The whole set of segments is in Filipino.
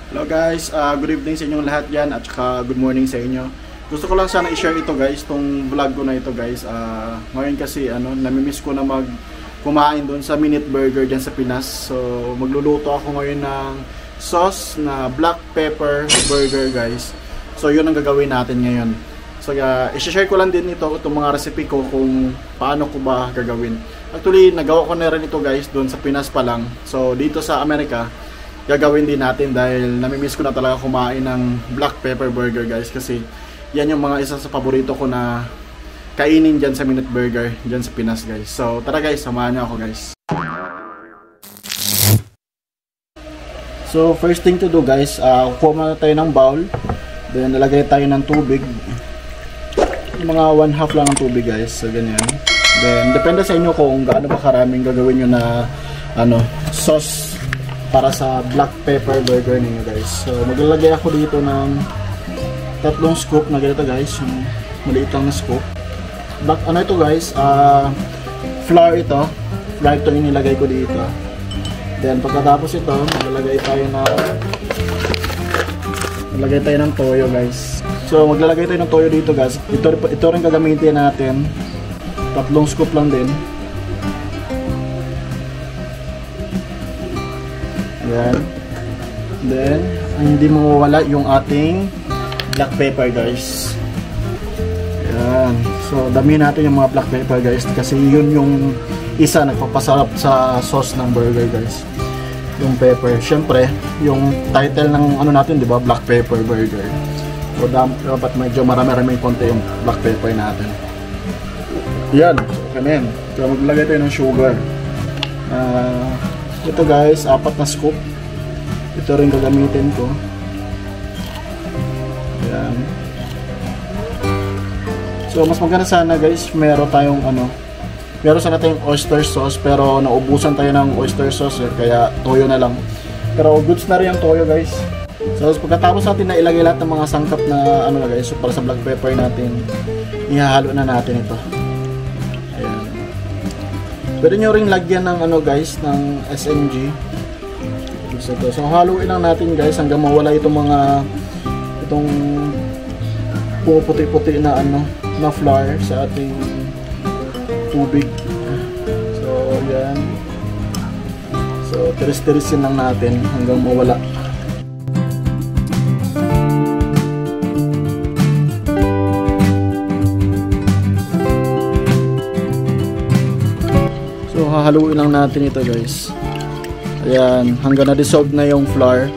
Hello guys, good evening sa inyong lahat dyan at saka good morning sa inyo. Gusto ko lang sana i-share ito guys, tong vlog ko na ito guys. Ngayon kasi namimiss ko na kumain doon sa Minute Burger dyan sa Pinas. So magluluto ako ngayon ng sauce na black pepper burger guys. So yun ang gagawin natin ngayon. So i-share ko lang din itong mga recipe ko kung paano ko ba gagawin. Actually nagawa ko na rin ito guys doon sa Pinas pa lang. So dito sa Amerika gagawin din natin dahil namimiss ko na talaga kumain ng black pepper burger guys, kasi yan yung mga isa sa paborito ko na kainin dyan sa Minute Burger dyan sa Pinas guys. So tara guys, samahan niyo ako guys. So first thing to do guys, kuha muna tayo ng bowl, then nalagay tayo ng tubig, mga 1/2 lang ng tubig guys, so ganyan. Then depende sa inyo kung gaano ba karaming gagawin nyo na sauce para sa black pepper burger ninyo guys. So maglalagay ako dito ng 3 scoop na ganito guys, yung maliit lang na scoop. Ito guys, flour ito yung nilagay ko dito. Then pagkatapos ito, maglalagay tayo ng toyo guys. So maglalagay tayo ng toyo dito guys. Ito rin gagamitin natin. 3 scoop lang din. Yan. Then, hindi mawawala yung ating black pepper guys. Yan. So, dami natin yung mga black pepper guys, kasi yun yung isa nagpapasarap sa sauce ng burger guys. Yung pepper. Syempre, yung title ng natin, di ba? Black pepper burger. So, dapat medyo marami-raming konti yung black pepper natin. Yan. So, kanin. So, maglagay tayo ng sugar. Ito guys, 4 na scoop. Ito rin gagamitin ko. Ayan. So mas maganda sana guys, meron sana tayong oyster sauce, pero naubusan tayo ng oyster sauce kaya toyo na lang. Pero goods na rin yung toyo guys. So pagkatapos natin na ilagay lahat ng mga sangkap na guys, so para sa black pepper natin, ihahalo na natin ito. Pwede nyo ring lagyan ng guys, ng SMG. So haluin lang natin guys hanggang mawala itong puputi-puti na na flour sa ating tubig. So yan. So tiris-tirisin lang natin hanggang mawala. Haluin lang natin ito guys. Ayan, hanggang na-dissolve na yung flour.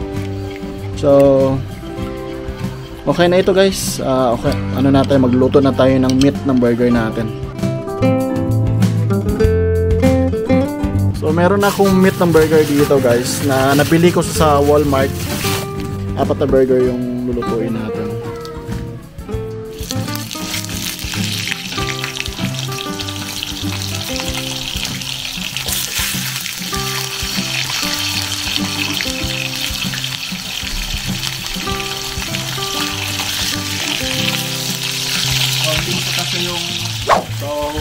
So okay na ito guys. Okay, magluto na tayo ng meat ng burger natin. So meron akong meat ng burger dito guys na nabili ko sa Walmart. 4 na burger yung lulutuin natin. So,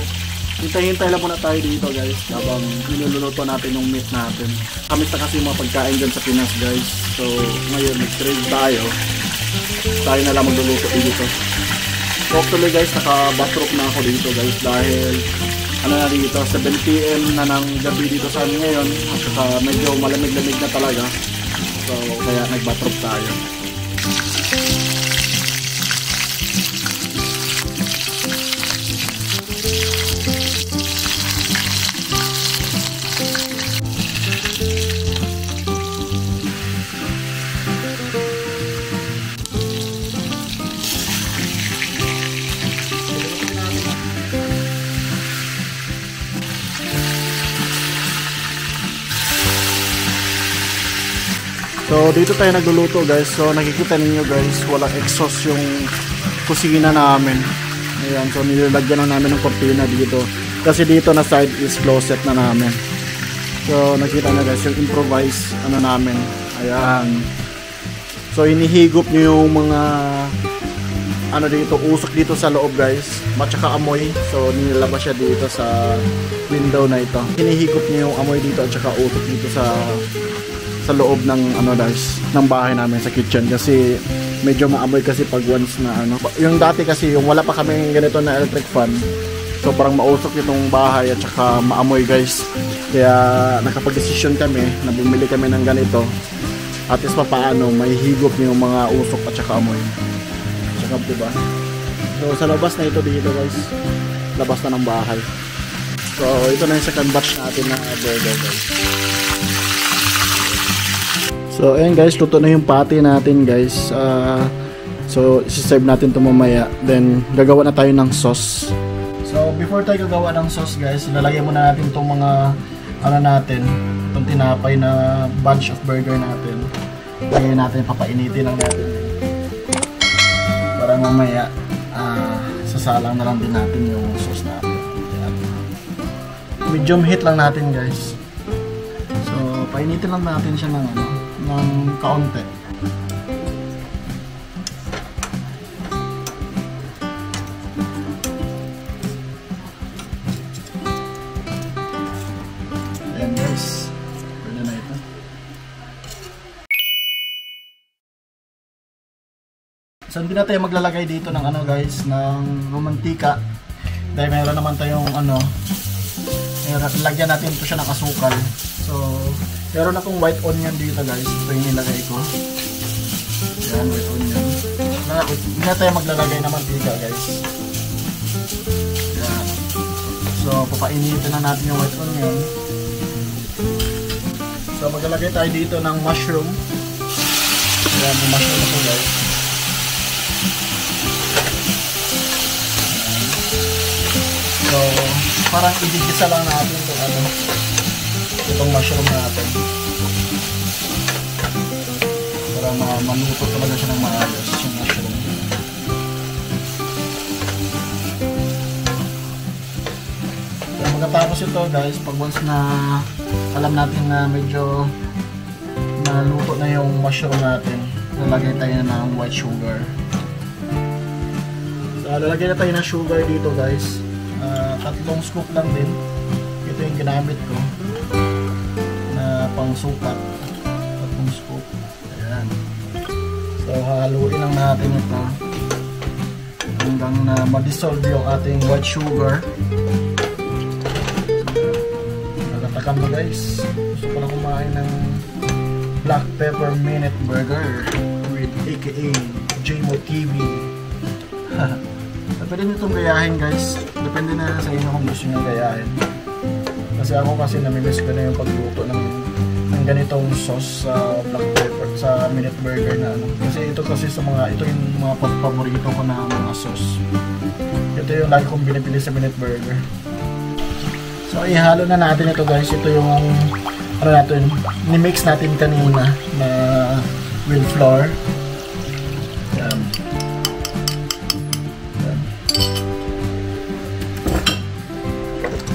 hintay-hintay lang muna tayo dito guys habang niluluto natin yung meat natin. Kamis na kasi yung mga pagkain dyan sa Pinas guys. So, ngayon nag-trade tayo. Tayo na lang magluluto dito. So, actually guys, naka-bathrobe na ako dito guys dahil na dito, 7 PM na ng gabi dito sa amin ngayon. At saka medyo malamig-lamig na talaga. So, kaya nag-bathrobe tayo. So dito tayo nagluluto guys. So nakikita ninyo guys, walang exhaust yung kusina namin. Ayan, so nilalagyan na namin ng kortina dito. Kasi dito na side is closet na namin. So nakita na guys yung improvise namin. Ayan. So hinihigop nyo yung mga dito, usok dito sa loob guys. At saka amoy. So nilalabas siya dito sa window na ito. Hinihigop nyo yung amoy dito at saka usok dito sa sa loob ng ano guys, ng bahay namin sa kitchen kasi medyo maamoy kasi pag once na ano. Yung dati kasi yung wala pa kami ganito na electric fan. So parang mausok itong bahay at saka maamoy guys. Kaya nakapag-desisyon kami na bumili kami ng ganito. At least papaano may higop yung mga usok at saka amoy. Saka diba? So sa labas na ito dito guys. Labas na ng bahay. So ito na yung second batch natin na burger guys. So ayan guys, luto na yung patty natin guys. So isi-serve natin ito mamaya. Then gagawa na tayo ng sauce. So before tayo gagawa ng sauce guys, ilalagay muna natin itong mga ano natin, itong tinapay na bunch of burger natin. Lagyan natin, papainitin lang natin. Para mamaya sasalang na lang din natin yung sauce natin. Ayan. Medium heat lang natin guys. So painitin lang natin siya ng ano, ng kaunti. Ayan guys, pwede na ito. So hindi na tayo maglalagay dito ng ano guys, ng romantika. Dahil meron naman tayong ano, lagyan natin ito siya ng asukal. So meron akong white onion dito guys. Ito yung nilagay ko. Ayan, white onion. Hindi na tayo maglalagay ng mantika guys. Ayan. So papainitin na natin yung white onion. So maglalagay tayo dito ng mushroom. Ayan, yung mushroom ito guys. So parang igigisa lang natin itong ano, itong mushroom natin para maluto talaga siya ng maayos yung mushroom. So magkatapos ito guys, pag once na alam natin na medyo naluto na yung mushroom natin, lalagay tayo ng white sugar. So lalagay na tayo ng sugar dito guys. 3 scoop lang din. Ito yung ginamit ko na pang sukat. 3 scoop. Ayan. So haluin lang natin ito hanggang na ma-dissolve yung ating white sugar. Nagatakam na guys. Gusto ko na kumain ng black pepper minute burger with aka JMO TV. Pwede nyo itong gayahin guys. Depende na sa inyo kung gusto nyo gayahin. Kasi ako kasi namimiss ko na yung pagluto ng ganitong sauce sa black pepper, sa minute burger na ano. Kasi ito kasi sa mga, ito yung mga paborito ko na mga sauce. Ito yung lagi kong binibili sa minute burger. So ihalo na natin ito guys. Ito yung ano natin, ni-mix natin kanina na with flour. Yan.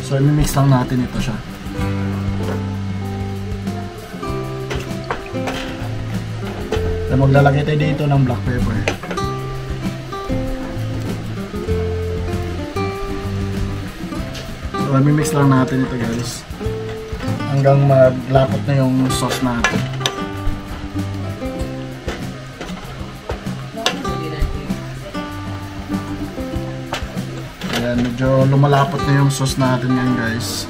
So, i-mix lang natin ito siya. So, maglalagay tayo dito ng black pepper. So, i-mix lang natin ito guys. Hanggang maglapot na yung sauce natin. Ayan, medyo lumalapot na yung sauce natin yan guys.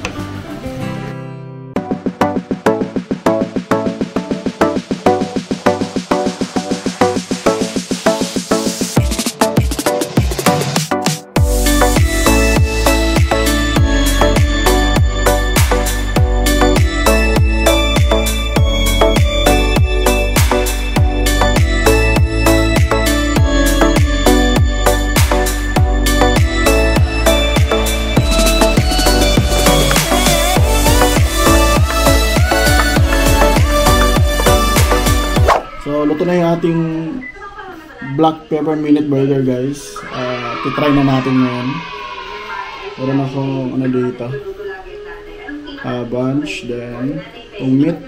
Luto na yung ating black pepper minute burger guys. Titry na natin ngayon. Meron akong ano dito, bunch, then yung meat,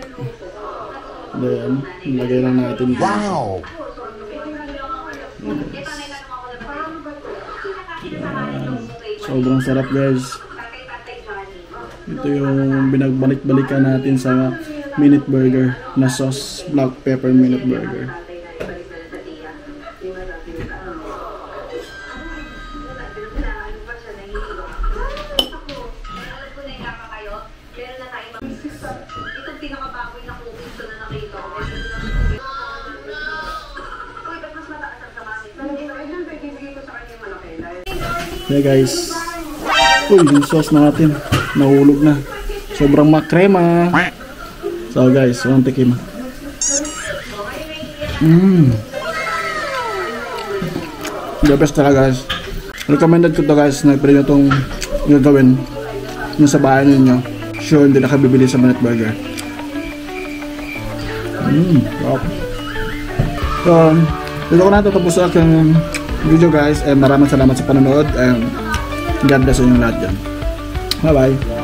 then lagay lang natin dito. Wow! Yes. Sobrang sarap guys. Ito yung binagbalik-balikan natin sa minute burger na sauce, black pepper minute burger. Yeah guys, uy, yung sauce natin nahulog na, sobrang makrema. So guys, walang tikim. The best talaga guys. Recommended ko to guys, na pwede nyo itong gagawin nyo sa bahay ninyo. Sure, hindi na kabibili sa minute burger. Wow. So, dito ko na ito tapos sa aking video guys, and maraming salamat sa panonood, and God bless sa inyong lahat dyan. Bye bye.